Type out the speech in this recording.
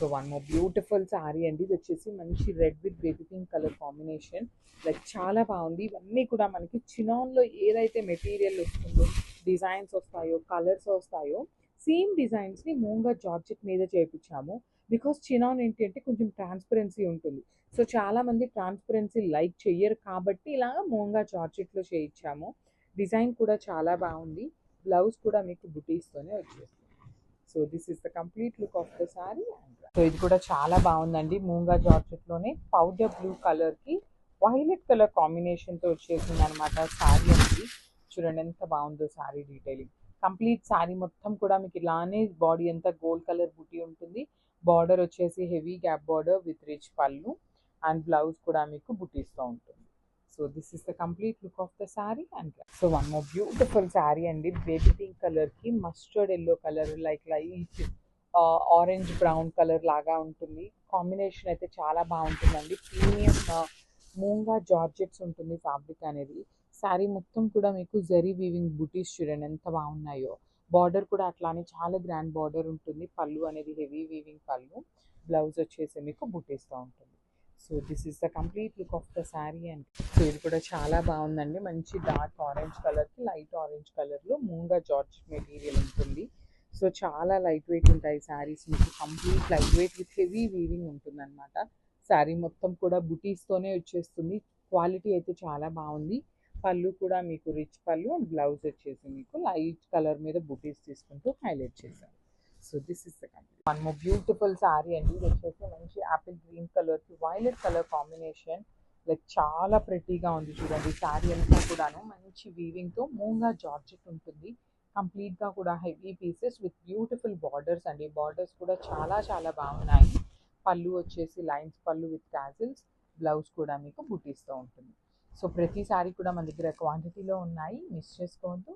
So one more beautiful sari అండి. ఇది వచ్చేసి మంచి red with baby pink colour combination. Like చాలా బాగుంది. ఇవన్నీ కూడా మనకి చినాన్లో ఏదైతే మెటీరియల్ వస్తుందో, డిజైన్స్ వస్తాయో, కలర్స్ వస్తాయో, సేమ్ డిజైన్స్ని మూంగా జార్జెట్ మీద చేయించాము. బికాస్ చినాన్ ఏంటి అంటే కొంచెం ట్రాన్స్పరెన్సీ ఉంటుంది. సో చాలామంది ట్రాన్స్పరెన్సీ లైక్ చెయ్యరు కాబట్టి ఇలా మూంగా జార్జెట్లో చేయించాము. డిజైన్ కూడా చాలా బాగుంది. బ్లౌజ్ కూడా మీకు బుటీస్తోనే వచ్చేస్తుంది. So this is the complete look of the sari. So ఇది కూడా చాలా బాగుందండి. మూంగా జార్జెట్లోనే పౌడర్ బ్లూ కలర్కి వైలెట్ కలర్ కాంబినేషన్తో వచ్చేసింది అనమాట శారీ అనేది. చూడండి ఎంత బాగుందో శారీ డీటెయిలింగ్. కంప్లీట్ శారీ మొత్తం కూడా మీకు ఇలానే బాడీ అంతా గోల్డ్ కలర్ బుటీ ఉంటుంది. బార్డర్ వచ్చేసి heavy gap border with rich పళ్ళు అండ్ బ్లౌజ్ కూడా మీకు బుటీస్తో ఉంటుంది. So this is the complete look of the sari. And so one more beautiful sari అండి. బేబీ పింక్ కలర్కి mustard yellow colour light orange brown colour లాగా ఉంటుంది. కాంబినేషన్ అయితే చాలా బాగుంటుందండి. ప్రీమియం మూంగా జార్జెట్స్ ఉంటుంది ఫ్యాబ్రిక్ అనేది. శారీ మొత్తం కూడా మీకు జరీ వీవింగ్ బుటీస్ చూడండి ఎంత బాగున్నాయో. బార్డర్ కూడా అట్లానే చాలా గ్రాండ్ బార్డర్ ఉంటుంది. పళ్ళు అనేది హెవీ వీవింగ్ పళ్ళు. బ్లౌజ్ వచ్చేసి మీకు బుటీస్తో ఉంటుంది. So this is the complete look of the sari. And so ఇది కూడా చాలా బాగుందండి. మంచి డార్క్ ఆరెంజ్ కలర్కి లైట్ ఆరెంజ్ కలర్లో మూంగా జార్జ్ మెటీరియల్ ఉంటుంది. సో చాలా లైట్ వెయిట్ ఉంటాయి శారీస్ మీకు. Complete light weight with heavy weaving ఉంటుంది అనమాట. శారీ మొత్తం కూడా బుటీస్తోనే వచ్చేస్తుంది. క్వాలిటీ అయితే చాలా బాగుంది. పళ్ళు కూడా మీకు రిచ్ పళ్ళు అండ్ బ్లౌజ్ వచ్చేసి మీకు లైట్ కలర్ మీద బుటీస్ తీసుకుంటూ హైలైట్ చేశారు. So this is the complete one more beautiful sari అండి. ఇది వచ్చేసి మంచి యాపిల్ గ్రీన్ కలర్కి వైలెట్ కలర్ కాంబినేషన్. లైక్ చాలా ప్రెట్టీగా ఉంది చూడండి. శారీ అంతా కూడాను మంచి వీవింగ్తో మూంగా జార్జెట్ ఉంటుంది. కంప్లీట్గా కూడా heavy pieces with beautiful borders అండి. బార్డర్స్ కూడా చాలా చాలా బాగున్నాయి. పళ్ళు వచ్చేసి లైన్స్ పళ్ళు విత్ టాజిల్స్. బ్లౌజ్ కూడా మీకు బుటీస్తో ఉంటుంది. సో ప్రతి శారీ కూడా మన దగ్గర క్వాంటిటీలో ఉన్నాయి. మిస్ చేసుకోవద్దు.